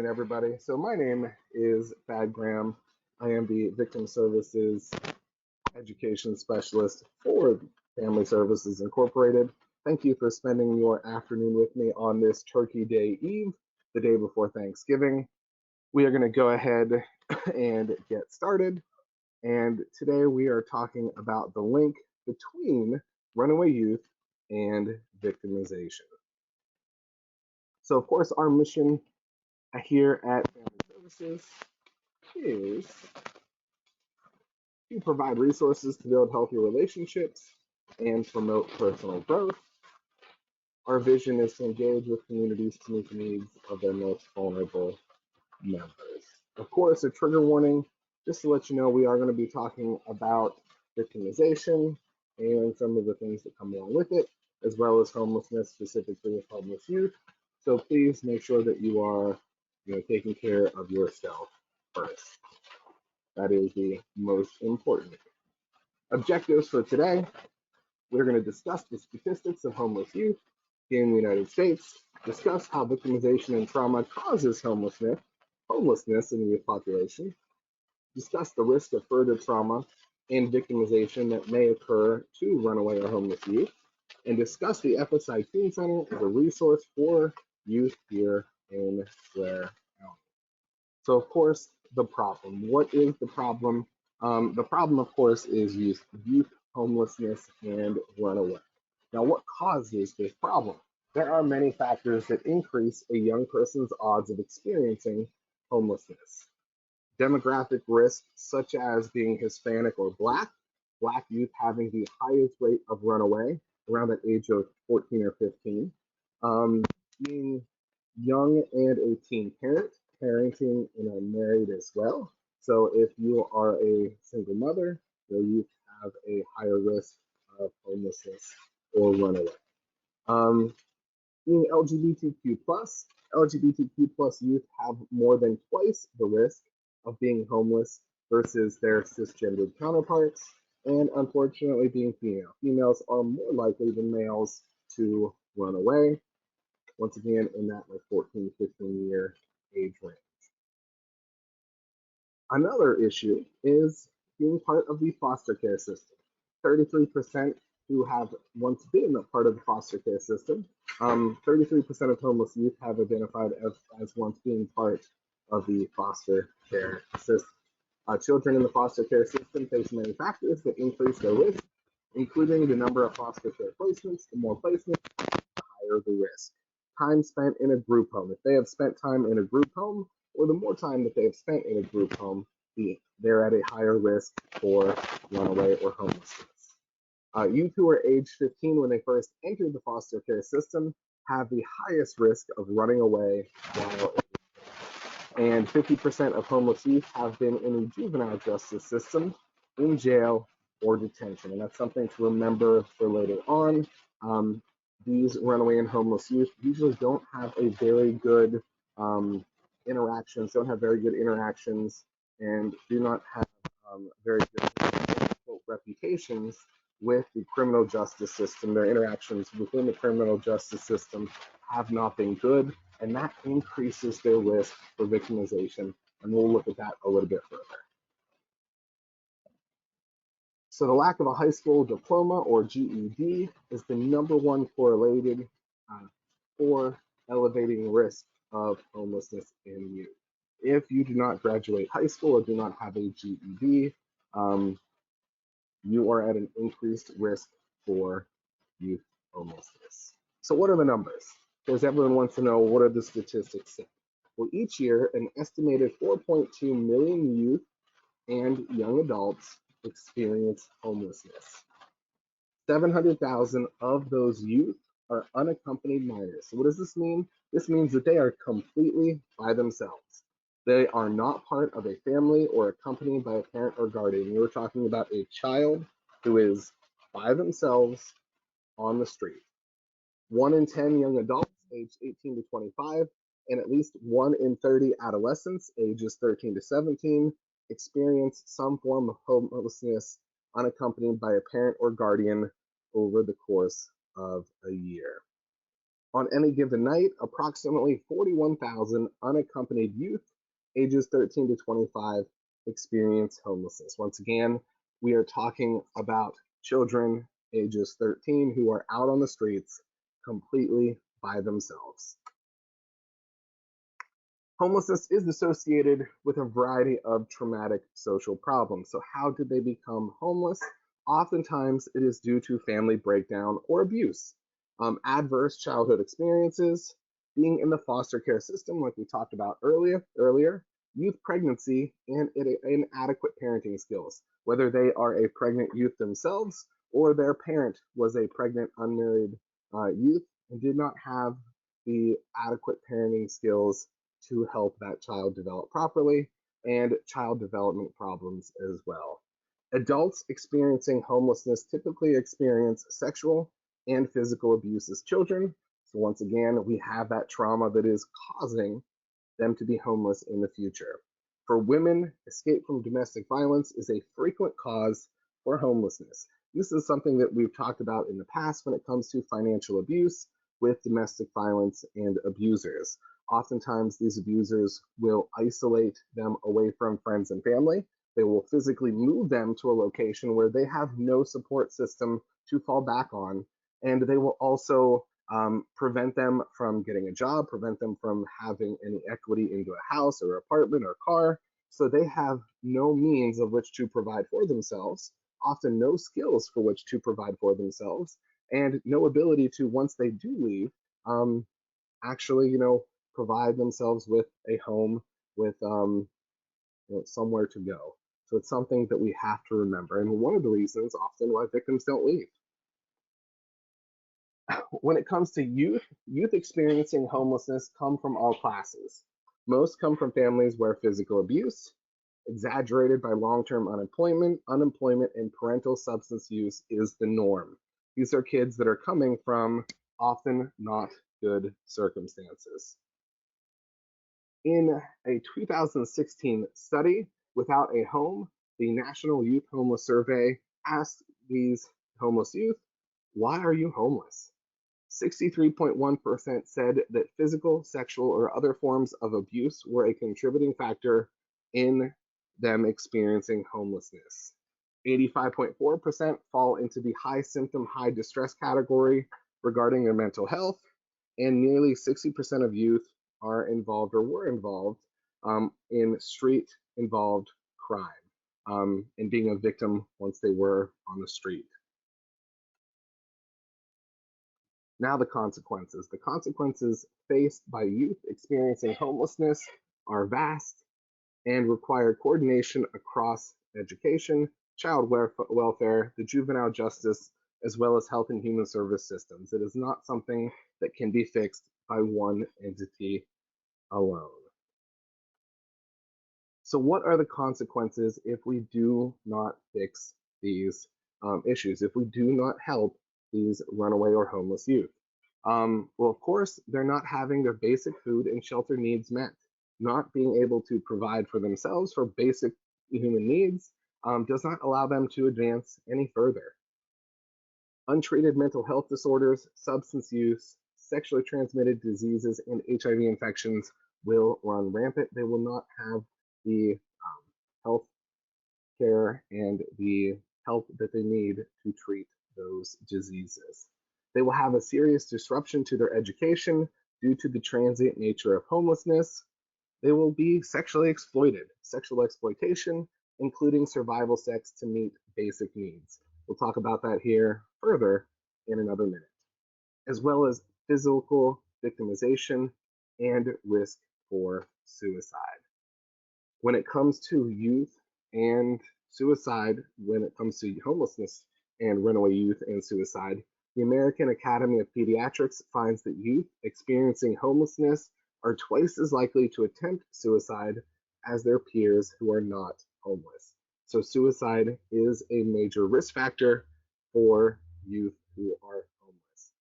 afternoon, everybody. So my name is Thad Graham. I am the Victim Services Education Specialist for Family Services Incorporated. Thank you for spending your afternoon with me on this Turkey Day Eve, the day before Thanksgiving. We are going to go ahead and get started. And today we are talking about the link between runaway youth and victimization. So, of course, our mission here at Family Services is to provide resources to build healthy relationships and promote personal growth. Our vision is to engage with communities to meet the needs of their most vulnerable members. Of course, a trigger warning, just to let you know, we are going to be talking about victimization and some of the things that come along with it, as well as homelessness, specifically with homeless youth. So please make sure that you are taking care of yourself first. That is the most important. Objectives for today, we're going to discuss the statistics of homeless youth in the United States, discuss how victimization and trauma causes homelessness in the youth population, discuss the risk of further trauma and victimization that may occur to runaway or homeless youth, and discuss the FSI Teen Center as a resource for youth here in Blair County. So, of course, the problem. What is the problem? The problem, of course, is youth homelessness and runaway. Now, what causes this problem? There are many factors that increase a young person's odds of experiencing homelessness. Demographic risks, such as being Hispanic or Black youth having the highest rate of runaway around the age of 14 or 15, being young and a teen parent, parenting and unmarried as well. So if you are a single mother, you have a higher risk of homelessness or runaway. Being LGBTQ plus youth have more than twice the risk of being homeless versus their cisgendered counterparts. And unfortunately, being female. Females are more likely than males to run away. Once again, in that 14, 15-year age range. Another issue is being part of the foster care system. 33% who have once been a part of the foster care system, 33% of homeless youth have identified as once being part of the foster care system. Children in the foster care system face many factors that increase their risk, including the number of foster care placements. The more placements, the higher the risk. Time spent in a group home. If they have spent time in a group home, or the more time that they have spent in a group home, they're at a higher risk for runaway or homelessness. Youth who are age 15 when they first entered the foster care system have the highest risk of running away while and 50% of homeless youth have been in the juvenile justice system, in jail or detention. And that's something to remember for later on. These runaway and homeless youth usually don't have a very good interactions, and do not have very good reputations with the criminal justice system. Their interactions within the criminal justice system have not been good, and that increases their risk for victimization, and we'll look at that a little bit further. So the lack of a high school diploma or GED is the #1 correlated for elevating risk of homelessness in youth. If you do not graduate high school or do not have a GED, you are at an increased risk for youth homelessness. So what are the numbers? Because everyone wants to know, what are the statistics say? Well, each year, an estimated 4.2 million youth and young adults experience homelessness. 700,000 of those youth are unaccompanied minors. So what does this mean? This means that they are completely by themselves. They are not part of a family or accompanied by a parent or guardian. We're talking about a child who is by themselves on the street. 1 in 10 young adults aged 18 to 25 and at least 1 in 30 adolescents ages 13 to 17 experience some form of homelessness unaccompanied by a parent or guardian over the course of a year. On any given night, approximately 41,000 unaccompanied youth ages 13 to 25 experience homelessness. Once again, we are talking about children ages 13 who are out on the streets completely by themselves. Homelessness is associated with a variety of traumatic social problems. So how did they become homeless? Oftentimes it is due to family breakdown or abuse, adverse childhood experiences, being in the foster care system like we talked about earlier, youth pregnancy, and inadequate parenting skills, whether they are a pregnant youth themselves or their parent was a pregnant unmarried youth and did not have the adequate parenting skills to help that child develop properly, and child development problems as well. Adults experiencing homelessness typically experience sexual and physical abuse as children. So once again, we have that trauma that is causing them to be homeless in the future. For women, escape from domestic violence is a frequent cause for homelessness. This is something that we've talked about in the past when it comes to financial abuse with domestic violence and abusers. Oftentimes, these abusers will isolate them away from friends and family. They will physically move them to a location where they have no support system to fall back on, and they will also prevent them from getting a job, prevent them from having any equity into a house or apartment or car. So they have no means of which to provide for themselves, often no skills for which to provide for themselves, and no ability to, once they do leave, actually, provide themselves with a home, with somewhere to go. So it's something that we have to remember, and one of the reasons often why victims don't leave. When it comes to youth experiencing homelessness come from all classes. Most come from families where physical abuse, exaggerated by long-term unemployment, and parental substance use is the norm. These are kids that are coming from often not good circumstances. In a 2016 study, Without a Home, the National Youth Homeless Survey asked these homeless youth, why are you homeless? 63.1% said that physical, sexual, or other forms of abuse were a contributing factor in them experiencing homelessness. 85.4% fall into the high symptom, high distress category regarding their mental health, and nearly 60% of youth are involved or were involved in street involved crime and being a victim once they were on the street. Now the consequences. The consequences faced by youth experiencing homelessness are vast and require coordination across education, child welfare, the juvenile justice, as well as health and human service systems. It is not something that can be fixed by one entity alone. So what are the consequences if we do not fix these issues, if we do not help these runaway or homeless youth? Well, of course, they're not having their basic food and shelter needs met. Not being able to provide for themselves for basic human needs does not allow them to advance any further. Untreated mental health disorders, substance use, sexually transmitted diseases, and HIV infections will run rampant. They will not have the health care and the help that they need to treat those diseases. They will have a serious disruption to their education due to the transient nature of homelessness. They will be sexually exploited, sexual exploitation, including survival sex to meet basic needs. We'll talk about that here further in another minute, as well as physical victimization and risk for suicide. When it comes to youth and suicide, when it comes to homelessness and runaway youth and suicide, the American Academy of Pediatrics finds that youth experiencing homelessness are twice as likely to attempt suicide as their peers who are not homeless. So suicide is a major risk factor for youth who are homeless,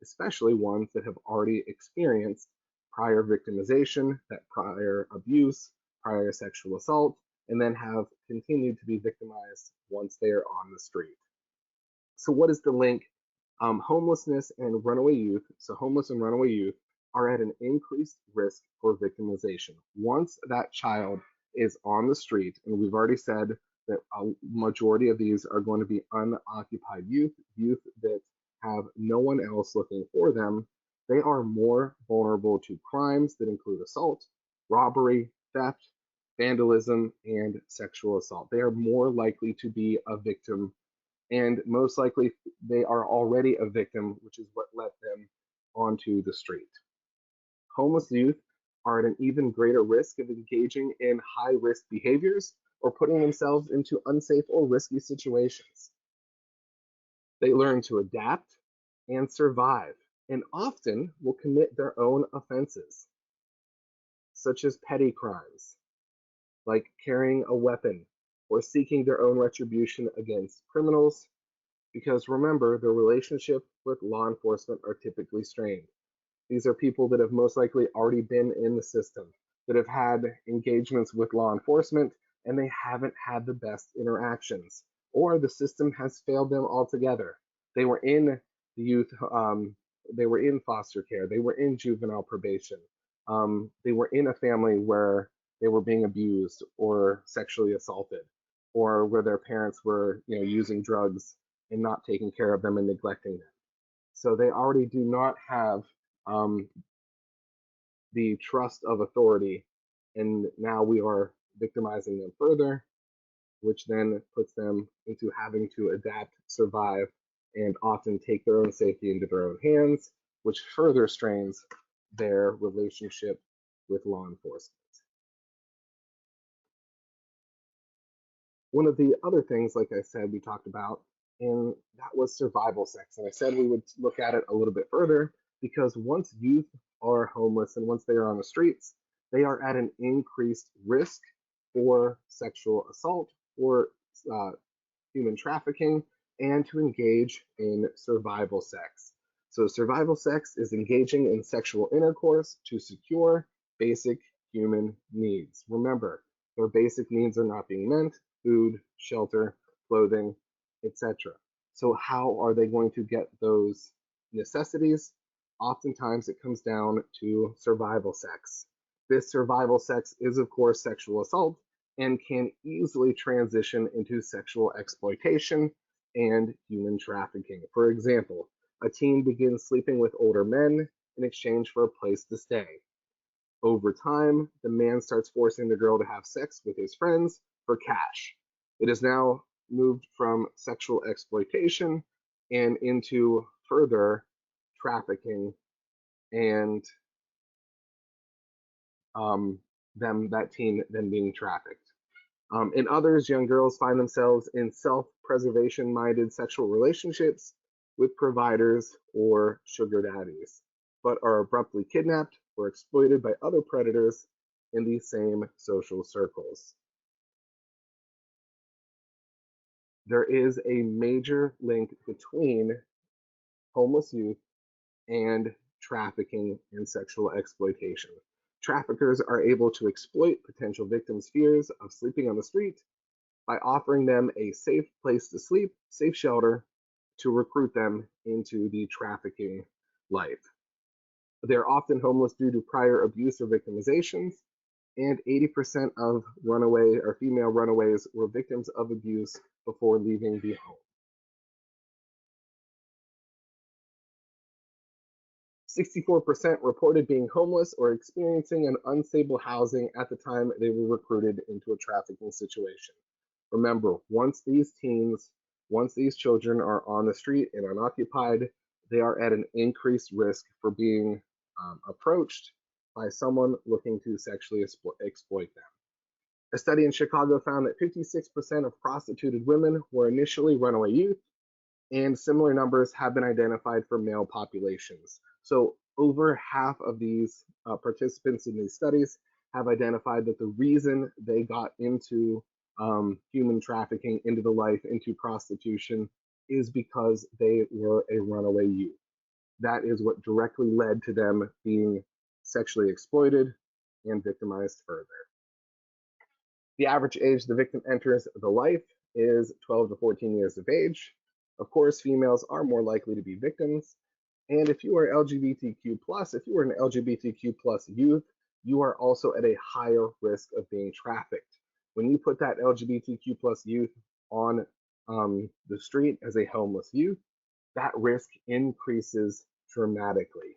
especially ones that have already experienced prior victimization, that prior abuse, prior sexual assault, and then have continued to be victimized once they are on the street. So what is the link Homelessness and runaway youth, so homeless and runaway youth are at an increased risk for victimization. Once that child is on the street, and we've already said that a majority of these are going to be unoccupied youth, youth that have no one else looking for them, they are more vulnerable to crimes that include assault, robbery, theft, vandalism, and sexual assault. They are more likely to be a victim, and most likely they are already a victim, which is what led them onto the street. Homeless youth are at an even greater risk of engaging in high risk behaviors or putting themselves into unsafe or risky situations. They learn to adapt and survive, and often will commit their own offenses, such as petty crimes, like carrying a weapon or seeking their own retribution against criminals, because remember, their relationship with law enforcement are typically strained. These are people that have most likely already been in the system, that have had engagements with law enforcement, and they haven't had the best interactions, or the system has failed them altogether. They were in the youth, they were in foster care, they were in juvenile probation, they were in a family where they were being abused or sexually assaulted, or where their parents were, using drugs and not taking care of them and neglecting them. So they already do not have um, the trust of authority, and now we are victimizing them further, which then puts them into having to adapt, survive, and often take their own safety into their own hands, which further strains their relationship with law enforcement. One of the other things, like I said, we talked about, and that was survival sex. And I said we would look at it a little bit further because once youth are homeless and once they are on the streets, they are at an increased risk for sexual assault, or uh, human trafficking, and to engage in survival sex. So, survival sex is engaging in sexual intercourse to secure basic human needs. Remember, their basic needs are not being met: food, shelter, clothing, etc. So, how are they going to get those necessities? Oftentimes, it comes down to survival sex. This survival sex is, of course, sexual assault, and can easily transition into sexual exploitation and human trafficking. For example, a teen begins sleeping with older men in exchange for a place to stay. Over time, the man starts forcing the girl to have sex with his friends for cash. It is now moved from sexual exploitation and into further trafficking, and that teen then being trafficked. In others, young girls find themselves in self-preservation minded sexual relationships with providers or sugar daddies, but are abruptly kidnapped or exploited by other predators in these same social circles. There is a major link between homeless youth and trafficking and sexual exploitation. Traffickers are able to exploit potential victims' fears of sleeping on the street by offering them a safe place to sleep, safe shelter, to recruit them into the trafficking life. They're often homeless due to prior abuse or victimizations, and 80% of runaway or female runaways were victims of abuse before leaving the home. 64% reported being homeless or experiencing an unstable housing at the time they were recruited into a trafficking situation. Remember, once these children are on the street and unoccupied, they are at an increased risk for being approached by someone looking to sexually exploit them. A study in Chicago found that 56% of prostituted women were initially runaway youth, and similar numbers have been identified for male populations. So over half of these participants in these studies have identified that the reason they got into human trafficking, into the life, into prostitution, is because they were a runaway youth. That is what directly led to them being sexually exploited and victimized further. The average age the victim enters the life is 12 to 14 years of age. Of course, females are more likely to be victims. And if you are LGBTQ plus, if you are an LGBTQ plus youth, you are also at a higher risk of being trafficked. When you put that LGBTQ plus youth on the street as a homeless youth, that risk increases dramatically.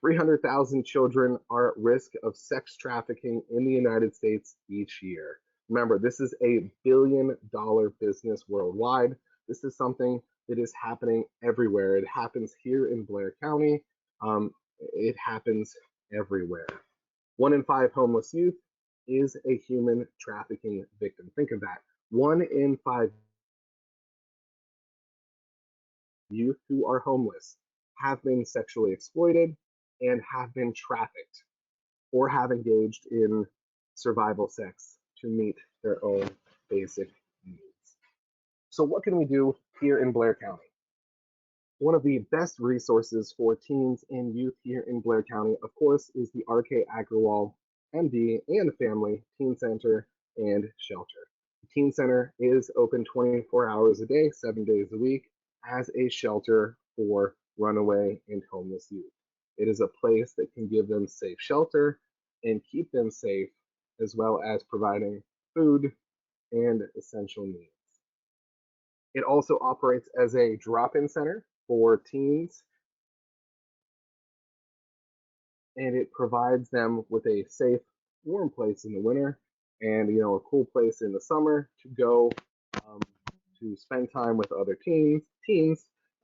300,000 children are at risk of sex trafficking in the United States each year. Remember, this is a billion-dollar business worldwide. This is something that is happening everywhere. It happens here in Blair County. It happens everywhere. 1 in 5 homeless youth is a human trafficking victim. Think of that. 1 in 5 youth who are homeless have been sexually exploited and have been trafficked or have engaged in survival sex to meet their own basic needs. So what can we do here in Blair County? One of the best resources for teens and youth here in Blair County, of course, is the R.K. Agrawal, MD, and Family Teen Center and Shelter. The Teen Center is open 24 hours a day, 7 days a week, as a shelter for runaway and homeless youth. It is a place that can give them safe shelter and keep them safe, as well as providing food and essential needs. It also operates as a drop-in center for teens, and it provides them with a safe, warm place in the winter and a cool place in the summer to go to spend time with other teens,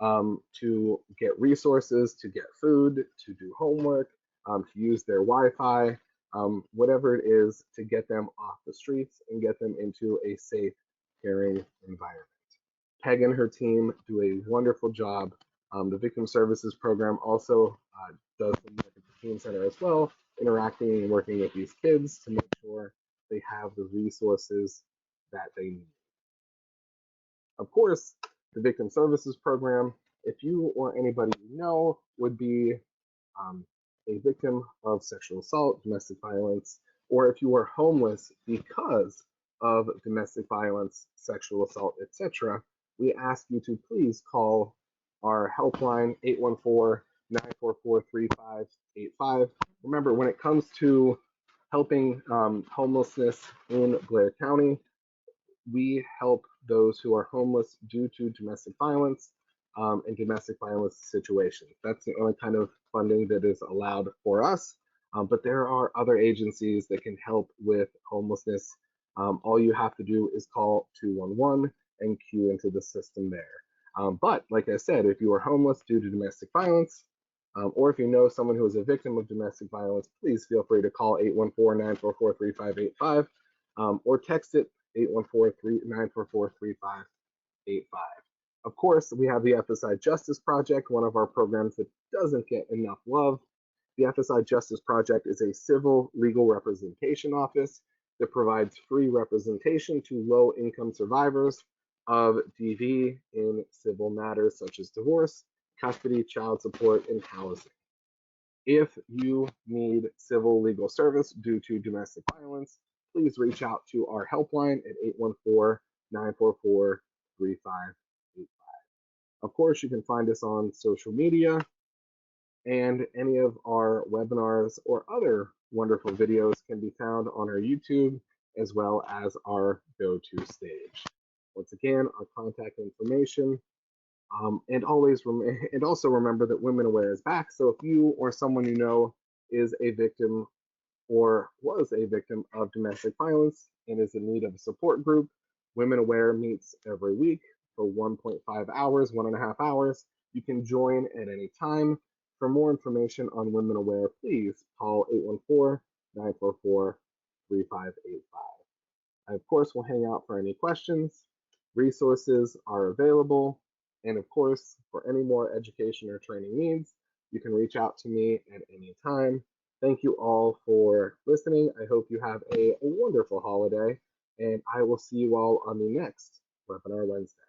to get resources, to get food, to do homework, to use their Wi-Fi, whatever it is to get them off the streets and get them into a safe, caring environment. Peg and her team do a wonderful job. The Victim Services Program also does some work at the Teen Center as well, interacting and working with these kids to make sure they have the resources that they need. Of course, the Victim Services Program, if you or anybody you know would be a victim of sexual assault, domestic violence, or if you are homeless because of domestic violence, sexual assault, etc., we ask you to please call our helpline 814-944-3585. Remember, when it comes to helping homelessness in Blair County, we help those who are homeless due to domestic violence and domestic violence situations. That's the only kind of funding that is allowed for us. But there are other agencies that can help with homelessness. All you have to do is call 211 and queue into the system there. But like I said, if you are homeless due to domestic violence, or if you know someone who is a victim of domestic violence, please feel free to call 814-944-3585 or text it 814-944-3585. Of course, we have the FSI Justice Project, one of our programs that doesn't get enough love. The FSI Justice Project is a civil legal representation office that provides free representation to low-income survivors of DV in civil matters such as divorce, custody, child support, and housing. If you need civil legal service due to domestic violence, please reach out to our helpline at 814-944-3585. Of course, you can find us on social media, and any of our webinars or other wonderful videos can be found on our YouTube as well as our go-to stage. Once again, our contact information, and also remember that Women Aware is back. So if you or someone you know is a victim or was a victim of domestic violence and is in need of a support group, Women Aware meets every week for 1.5 hours, 1.5 hours. You can join at any time. For more information on Women Aware, please call 814-944-3585. I, of course, will hang out for any questions. Resources are available. And of course, for any more education or training needs, you can reach out to me at any time. Thank you all for listening. I hope you have a wonderful holiday, and I will see you all on the next webinar Wednesday.